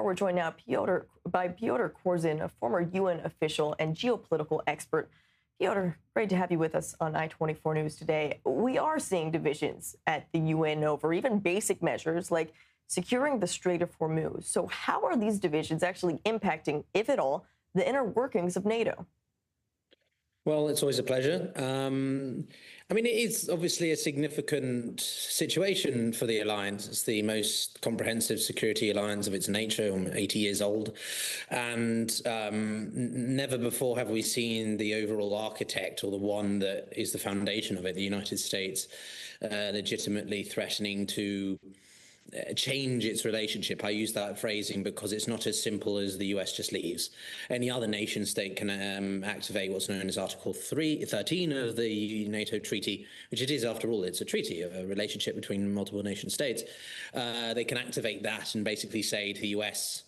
more. We're joined now by Pyotr Kurzin, a former UN official and geopolitical expert. Pyotr, great to have you with us on I-24 News today. We are seeing divisions at the UN over even basic measures like securing the Strait of Hormuz. So how are these divisions actually impacting, if at all, the inner workings of NATO? Well, it's always a pleasure. I mean, it is obviously a significant situation for the alliance. It's the most comprehensive security alliance of its nature, 80 years old. And never before have we seen the overall architect, or the one that is the foundation of it, the United States, legitimately threatening to change its relationship. I use that phrasing because it's not as simple as the US just leaves. Any other nation state can activate what's known as Article 13 of the NATO treaty, which it is, after all, it's a treaty, a relationship between multiple nation states. They can activate that and basically say to the US,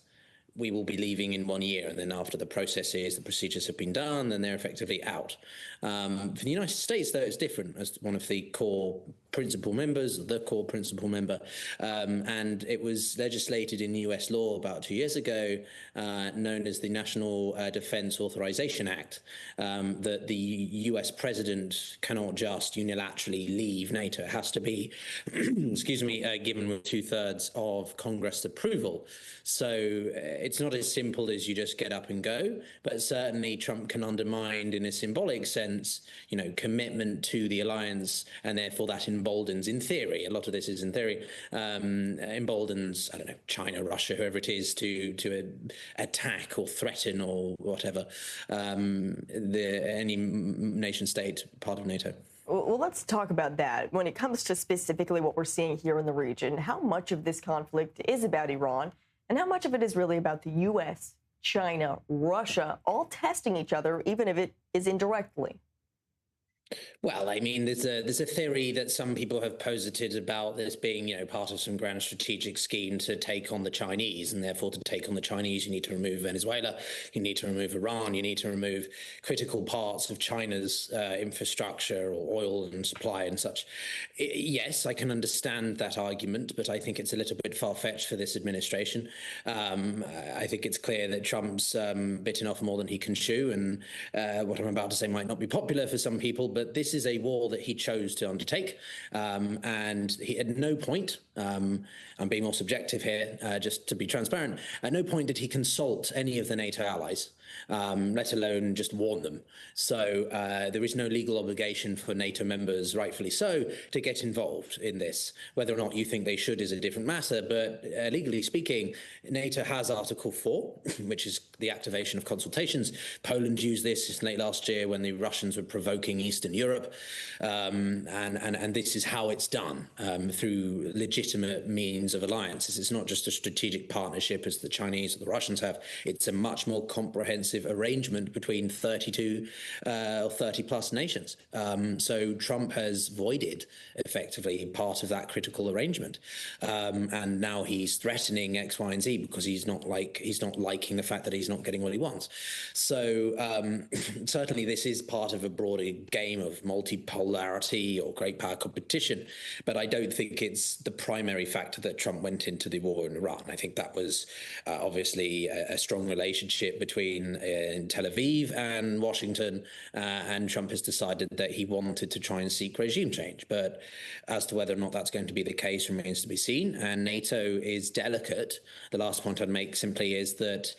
we will be leaving in 1 year, and then after the procedures have been done, then they're effectively out. For the United States, though, it's different. As one of the core principal members, and it was legislated in US law about 2 years ago, known as the National Defense Authorization Act, that the US president cannot just unilaterally leave NATO. It has to be, given with 2/3 of Congress approval. So it's not as simple as you just get up and go, but certainly Trump can undermine, in a symbolic sense, commitment to the alliance, and therefore that emboldens, in theory, a lot of this is in theory, emboldens, I don't know, China, Russia, whoever it is, to attack or threaten or whatever any nation state part of NATO. Well, let's talk about that. When it comes to specifically what we're seeing here in the region, how much of this conflict is about Iran, and how much of it is really about the U.S., China, Russia, all testing each other, even if it is indirectly? Well, I mean, there's a theory that some people have posited about this being, part of some grand strategic scheme to take on the Chinese, and therefore to take on the Chinese, you need to remove Venezuela, you need to remove Iran, you need to remove critical parts of China's infrastructure or oil and supply and such. Yes, I can understand that argument, but I think it's a little bit far-fetched for this administration. I think it's clear that Trump's bitten off more than he can chew, and what I'm about to say might not be popular for some people, but this is a war that he chose to undertake, and he at no point, I'm being more subjective here, just to be transparent, at no point did he consult any of the NATO allies, let alone just warn them. So there is no legal obligation for NATO members, rightfully so, to get involved in this. Whether or not you think they should is a different matter, but legally speaking, NATO has Article 4, which is the activation of consultations. Poland used this late last year when the Russians were provoking Eastern Europe, and this is how it's done, through legitimate means of alliances. It's not just a strategic partnership as the Chinese or the Russians have. It's a much more comprehensive arrangement between 32 or 30 plus nations. So Trump has voided effectively part of that critical arrangement, and now he's threatening X, Y, and Z because he's not liking the fact that he's not getting what he wants. So certainly this is part of a broader game of multipolarity or great power competition, but I don't think it's the primary factor that Trump went into the war in Iran. I think that was obviously a strong relationship between Tel Aviv and Washington, and Trump has decided that he wanted to try and seek regime change. But as to whether or not that's going to be the case remains to be seen, and NATO is delicate. The last point I'd make simply is that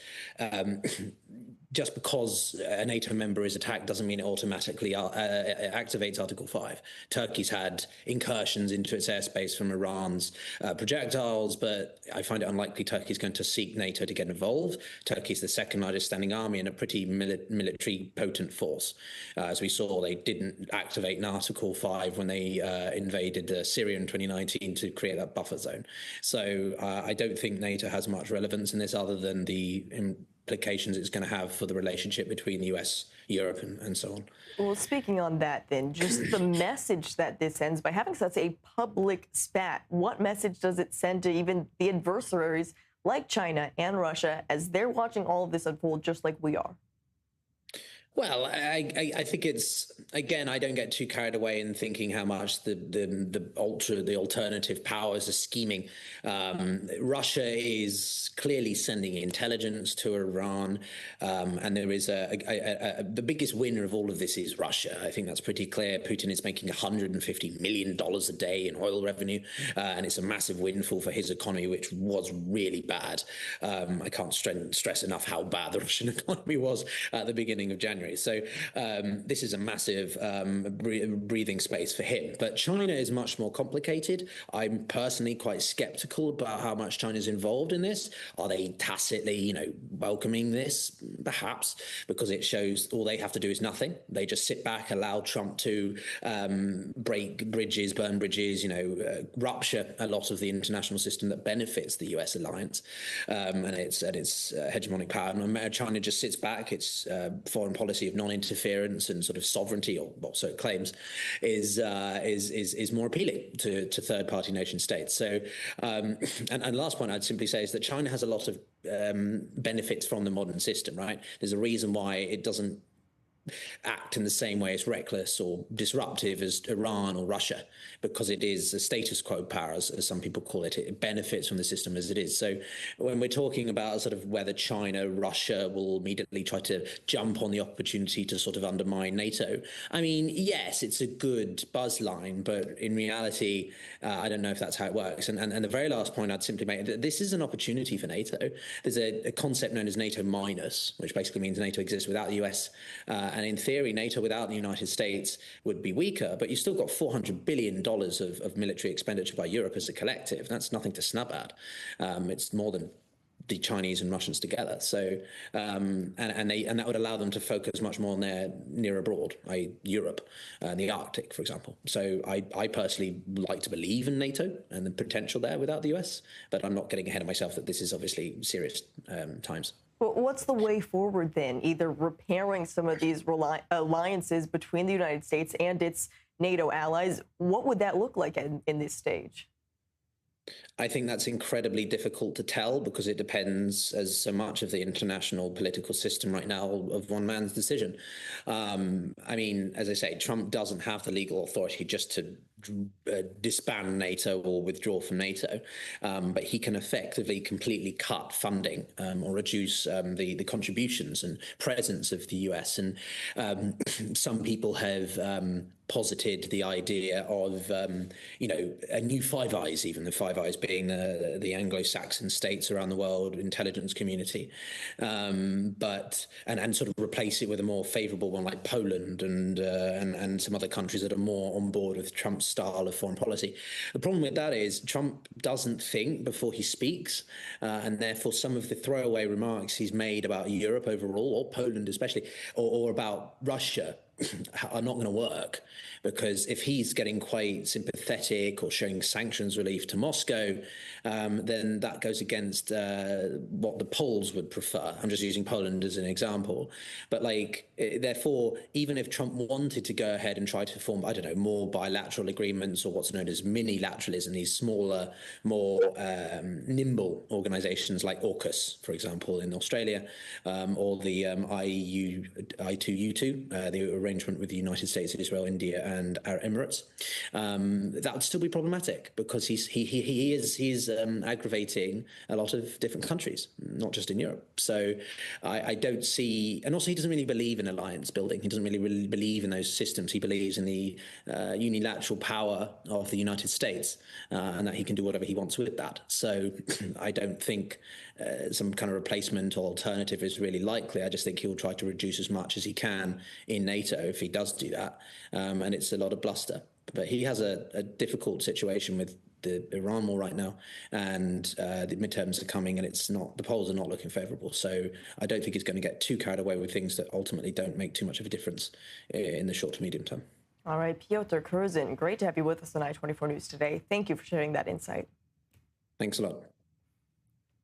just because a NATO member is attacked doesn't mean it automatically activates Article 5. Turkey's had incursions into its airspace from Iran's projectiles, but I find it unlikely Turkey's going to seek NATO to get involved. Turkey's the second largest standing army and a pretty military potent force. As we saw, they didn't activate Article 5 when they invaded Syria in 2019 to create that buffer zone. So I don't think NATO has much relevance in this other than the implications it's going to have for the relationship between the US, Europe, and so on. Well, speaking on that, then, just the message that this sends by having such a public spat, what message does it send to even the adversaries like China and Russia as they're watching all of this unfold just like we are? Well, I think it's, again, I don't get too carried away in thinking how much the alternative powers are scheming. Russia is clearly sending intelligence to Iran, and there is the biggest winner of all of this is Russia. I think that's pretty clear. Putin is making $150 million a day in oil revenue, and it's a massive windfall for his economy, which was really bad. I can't stress enough how bad the Russian economy was at the beginning of January. So this is a massive breathing space for him. But China is much more complicated. I'm personally quite skeptical about how much China is involved in this. Are they tacitly, welcoming this? Perhaps, because it shows all they have to do is nothing. They just sit back, allow Trump to break bridges, burn bridges, rupture a lot of the international system that benefits the US alliance and its hegemonic power. And China just sits back. Its foreign policy of non-interference and sort of sovereignty, or so it claims, is more appealing to third-party nation states. So, and last point I'd simply say is that China has a lot of benefits from the modern system, right? There's a reason why it doesn't act in the same way as reckless or disruptive as Iran or Russia, because it is a status quo power, as some people call it. It benefits from the system as it is. So when we're talking about sort of whether China, Russia will immediately try to jump on the opportunity to sort of undermine NATO, I mean, yes, it's a good buzz line, but in reality, I don't know if that's how it works. And the very last point I'd simply make, that this is an opportunity for NATO. There's a concept known as NATO minus, which basically means NATO exists without the US. And in theory, NATO without the United States would be weaker, but you've still got $400 billion of military expenditure by Europe as a collective. That's nothing to snub at. It's more than the Chinese and Russians together. So, and that would allow them to focus much more on their near abroad, i.e. Europe, the Arctic, for example. So I personally like to believe in NATO and the potential there without the US, but I'm not getting ahead of myself that this is obviously serious times. Well, what's the way forward then? Either repairing some of these alliances between the United States and its NATO allies. What would that look like in this stage? I think that's incredibly difficult to tell, because it depends, as so much of the international political system right now, of one man's decision. I mean, as I say, Trump doesn't have the legal authority just to disband NATO or withdraw from NATO, but he can effectively completely cut funding or reduce the contributions and presence of the US. And some people have posited the idea of, a new Five Eyes, even the Five Eyes being the Anglo-Saxon states around the world intelligence community, but sort of replace it with a more favourable one like Poland and some other countries that are more on board with Trump's style of foreign policy. The problem with that is Trump doesn't think before he speaks, and therefore some of the throwaway remarks he's made about Europe overall, or Poland especially, or about Russia, are not going to work, because if he's getting quite sympathetic or showing sanctions relief to Moscow, then that goes against what the Poles would prefer. I'm just using Poland as an example. But therefore, even if Trump wanted to go ahead and try to form, I don't know, more bilateral agreements or what's known as mini-lateralism, these smaller, more nimble organizations like AUKUS, for example, in Australia, or the I2U2, the arrangement with the United States, Israel, India, and Arab Emirates, that would still be problematic, because he is aggravating a lot of different countries, not just in Europe. So I don't see, and also he doesn't really believe in alliance building. He doesn't really believe in those systems. He believes in the unilateral power of the United States, and that he can do whatever he wants with that. So I don't think some kind of replacement or alternative is really likely. I just think he'll try to reduce as much as he can in NATO if he does do that, and it's a lot of bluster. But he has a difficult situation with the Iran war right now, and the midterms are coming, and it's not, the polls are not looking favourable. So I don't think he's going to get too carried away with things that ultimately don't make too much of a difference in the short to medium term. All right, Pyotr Kurzin, great to have you with us on I-24 News today. Thank you for sharing that insight. Thanks a lot.